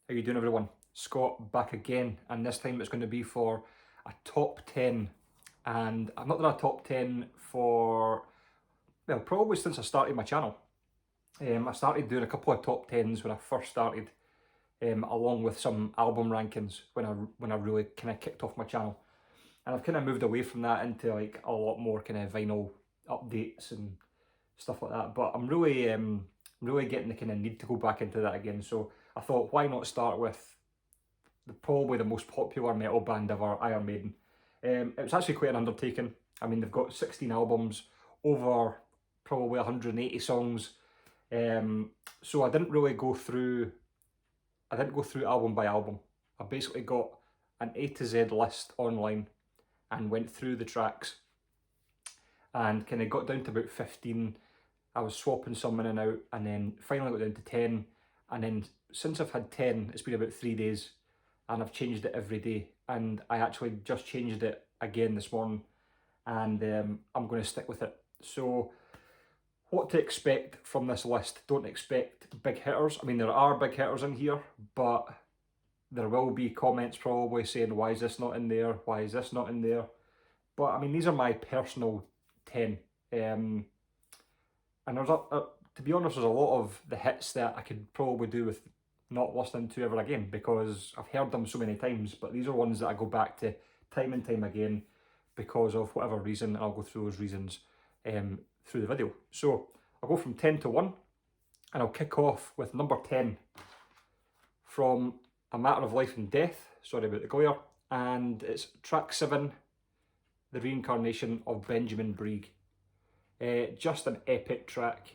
How you doing, everyone? Scott back again, and this time it's going to be for a top 10. And I've not done a top 10 for, well, probably since I started my channel. I started doing a couple of top 10s when I first started, along with some album rankings when I really kind of kicked off my channel. And I've kind of moved away from that into like a lot more kind of vinyl updates and stuff like that. But I'm really getting the kind of need to go back into that again. So I thought, why not start with probably the most popular metal band ever, Iron Maiden. It was actually quite an undertaking. I mean, they've got 16 albums, over probably 180 songs. So I didn't really go through. I didn't go through album by album. I basically got an A to Z list online and went through the tracks and kind of got down to about 15. I was swapping some in and out, and then finally got down to 10. And then since I've had 10, it's been about 3 days, and I've changed it every day. And I actually just changed it again this morning, and I'm going to stick with it. So what to expect from this list? Don't expect big hitters. I mean, there are big hitters in here, but there will be comments probably saying, why is this not in there? Why is this not in there? But I mean, these are my personal 10. And there's to be honest, there's a lot of the hits that I could probably do with not listening to ever again, because I've heard them so many times, but these are ones that I go back to time and time again because of whatever reason. I'll go through those reasons through the video. So I'll go from 10 to 1, and I'll kick off with number 10 from A Matter of Life and Death, sorry about the glare, and it's track 7, The Reincarnation of Benjamin Brieg. Just an epic track.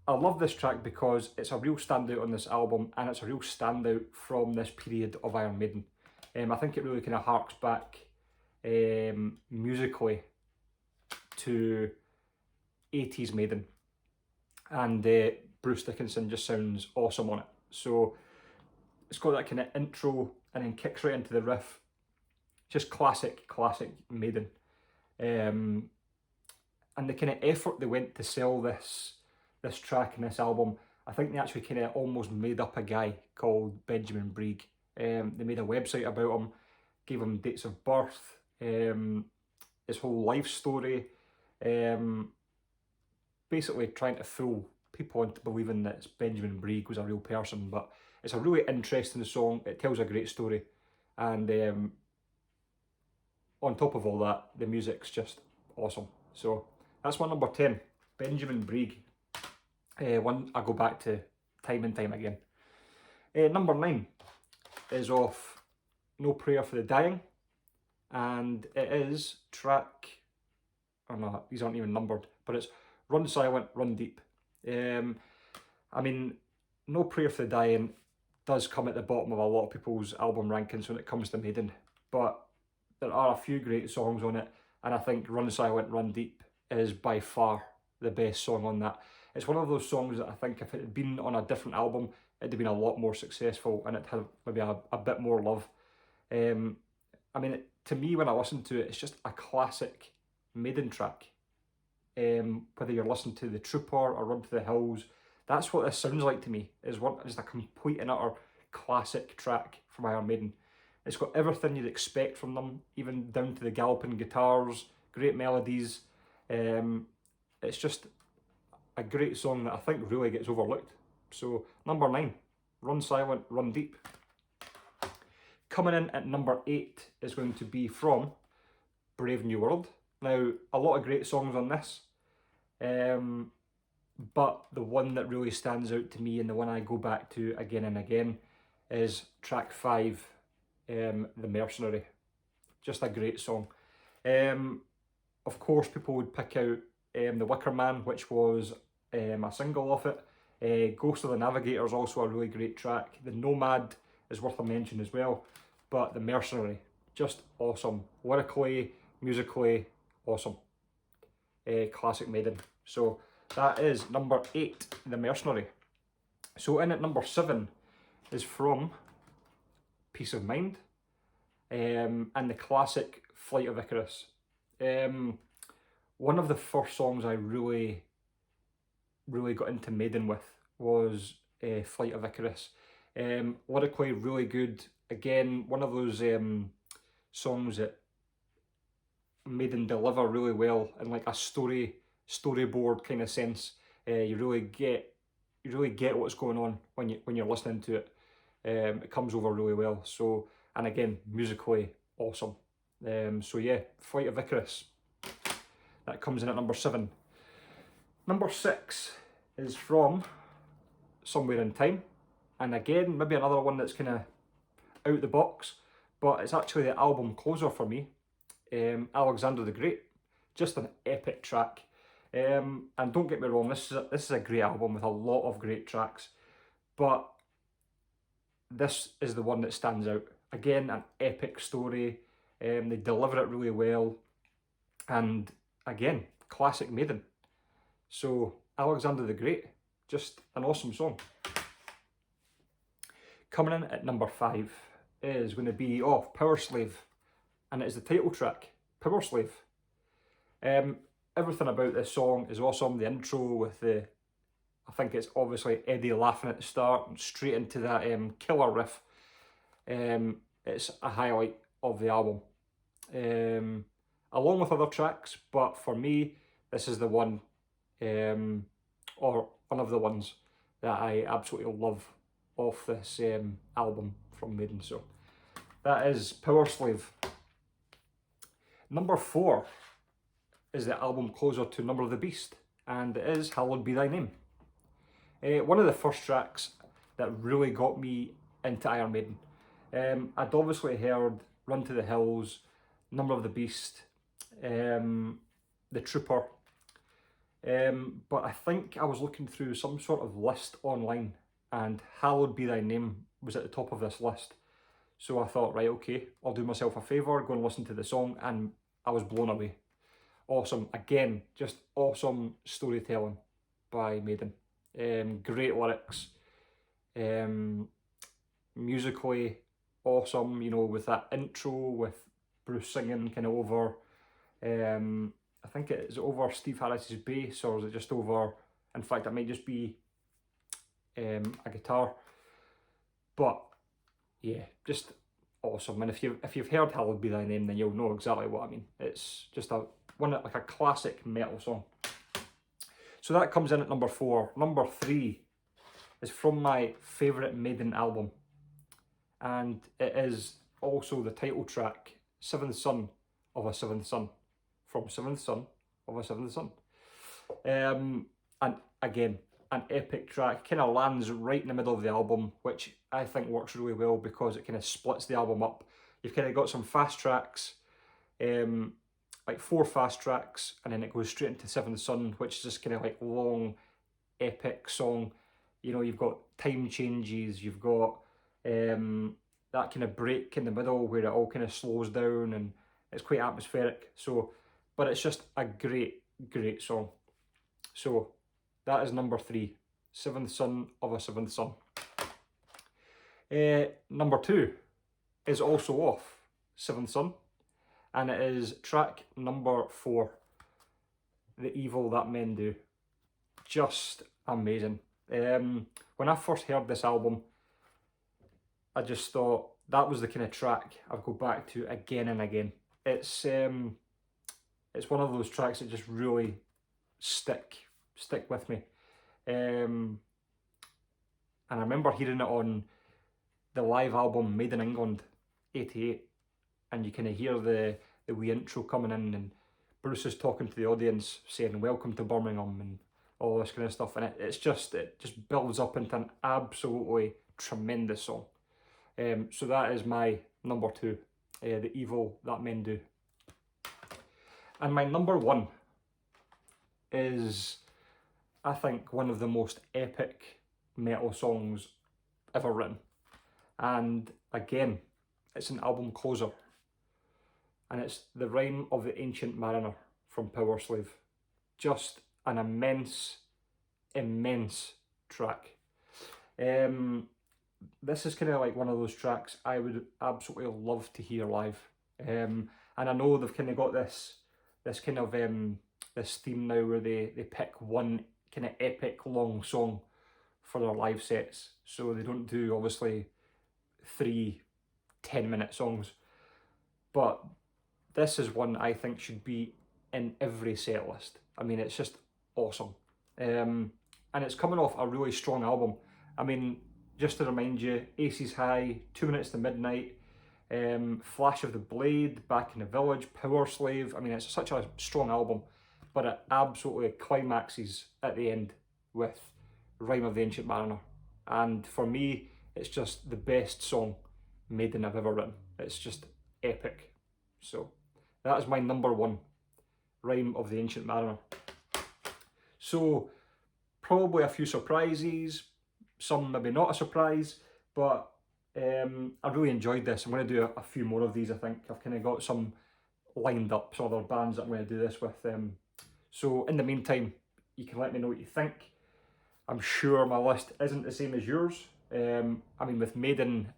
I love this track because it's a real standout on this album, and it's a real standout from this period of Iron Maiden. I think it really kind of harks back musically to 80s Maiden, and Bruce Dickinson just sounds awesome on it. So it's got that kind of intro and then kicks right into the riff. Just classic Maiden. And the kind of effort they went to sell this track and this album, I think they actually kind of almost made up a guy called Benjamin Brieg. They made a website about him, gave him dates of birth, his whole life story, basically trying to fool people into believing that Benjamin Brieg was a real person. But it's a really interesting song. It tells a great story, and on top of all that, the music's just awesome. So that's my number 10, Benjamin Brieg. One I go back to time and time again. Number 9 is off No Prayer for the Dying, and it is track, oh no, these aren't even numbered, but it's Run Silent, Run Deep. I mean, No Prayer for the Dying does come at the bottom of a lot of people's album rankings when it comes to Maiden, but there are a few great songs on it, and I think Run Silent, Run Deep is by far the best song on that. It's one of those songs that I think if it had been on a different album, it'd have been a lot more successful, and it had maybe a bit more love. I mean, to me, when I listen to it, it's just a classic Maiden track. Whether you're listening to The Trooper or Run to the Hills, that's what this sounds like to me, is just a complete and utter classic track from Iron Maiden. It's got everything you'd expect from them, even down to the galloping guitars, great melodies. It's just a great song that I think really gets overlooked. So number 9, Run Silent, Run Deep. Coming in at number 8 is going to be from Brave New World. Now, a lot of great songs on this, but the one that really stands out to me and the one I go back to again and again is track 5, The Mercenary. Just a great song. Of course, people would pick out The Wicker Man, which was a single off it. Ghost of the Navigator is also a really great track. The Nomad is worth a mention as well. But The Mercenary, just awesome. Lyrically, musically, awesome. Classic Maiden. So that is number 8, The Mercenary. So in at number 7 is from Peace of Mind, and the classic Flight of Icarus. One of the first songs I really got into Maiden with was Flight of Icarus. Lyrically really good. Again, one of those songs that Maiden deliver really well in like a storyboard kind of sense. You really get what's going on when you're listening to it. It comes over really well. So, and again, musically awesome. So yeah, Flight of Icarus. That comes in at number 7. Number 6 is from Somewhere in Time, and again, maybe another one that's kind of out the box, but it's actually the album closer for me. Alexander the Great, just an epic track. And don't get me wrong, this is a great album with a lot of great tracks, but this is the one that stands out. Again, an epic story. They deliver it really well, and again, classic Maiden. So Alexander the Great, just an awesome song. Coming in at number 5 is going to be Power Slave, and it is the title track, Power Slave. Everything about this song is awesome. The intro with I think it's obviously Eddie laughing at the start and straight into that killer riff. It's a highlight of the album, along with other tracks, but for me, this is the one, or one of the ones that I absolutely love off this album from Maiden. So that is Power Slave. Number 4 is the album closer to Number of the Beast, and it is Hallowed Be Thy Name. One of the first tracks that really got me into Iron Maiden. I'd obviously heard Run to the Hills, Number of the Beast, The Trooper, but I think I was looking through some sort of list online, and Hallowed Be Thy Name was at the top of this list. So I thought, right, okay, I'll do myself a favour, go and listen to the song, and I was blown away. Awesome. Again, just awesome storytelling by Maiden. Great lyrics. Musically awesome, you know, with that intro with Bruce singing kind of over, I think it is over Steve Harris's bass, or is it just over, in fact it might just be a guitar. But yeah, just awesome. And if you've heard Hallowed Be Thy Name, then you'll know exactly what I mean. It's just like a classic metal song. So that comes in at number 4. Number 3 is from my favourite Maiden album, and it is also the title track, Seventh Son of a Seventh Son, from Seventh Son of a Seventh Son. And again, an epic track, kind of lands right in the middle of the album, which I think works really well because it kind of splits the album up. You've kind of got some fast tracks, like 4 fast tracks, and then it goes straight into Seventh Son, which is just kind of like long, epic song. You know, you've got time changes, you've got that kind of break in the middle where it all kind of slows down, and it's quite atmospheric. So, but it's just a great song. So that is number 3, Seventh Son of a Seventh Son. Number 2 is also off Seventh Son, and it is track number 4, The Evil That Men Do. Just amazing. When I first heard this album, I just thought that was the kind of track I'd go back to again and again. It's one of those tracks that just really stick with me. And I remember hearing it on the live album Made in England '88, and you kind of hear the wee intro coming in, and Bruce is talking to the audience saying welcome to Birmingham and all this kind of stuff, and it just builds up into an absolutely tremendous song. So that is my number 2, The Evil That Men Do. And my number 1 is, I think, one of the most epic metal songs ever written. And again, it's an album closer, and it's The Rime of the Ancient Mariner from Power Slave. Just an immense track. This is kind of like one of those tracks I would absolutely love to hear live. And I know they've kind of got this kind of this theme now where they pick one kind of epic long song for their live sets. So they don't do obviously 3 10-minute songs. But this is one I think should be in every set list. I mean, it's just awesome. And it's coming off a really strong album. I mean, just to remind you, Aces High, 2 Minutes to Midnight, Flash of the Blade, Back in the Village, Power Slave. I mean, it's such a strong album, but it absolutely climaxes at the end with Rime of the Ancient Mariner. And for me, it's just the best song Maiden I've ever written. It's just epic. So that is my number one, Rime of the Ancient Mariner. So probably a few surprises, some maybe not a surprise, but I really enjoyed this. I'm going to do a few more of these, I think. I've kind of got some lined up, some other bands that I'm going to do this with. So in the meantime, you can let me know what you think. I'm sure my list isn't the same as yours. I mean, with Maiden,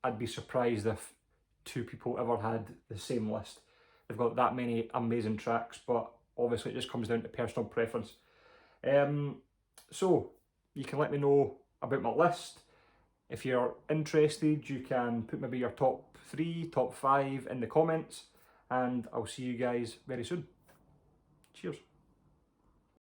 I'd be surprised if 2 people ever had the same list. They've got that many amazing tracks, but obviously it just comes down to personal preference. So you can let me know about my list. If you're interested, you can put maybe your top 3, top 5 in the comments, and I'll see you guys very soon. Cheers.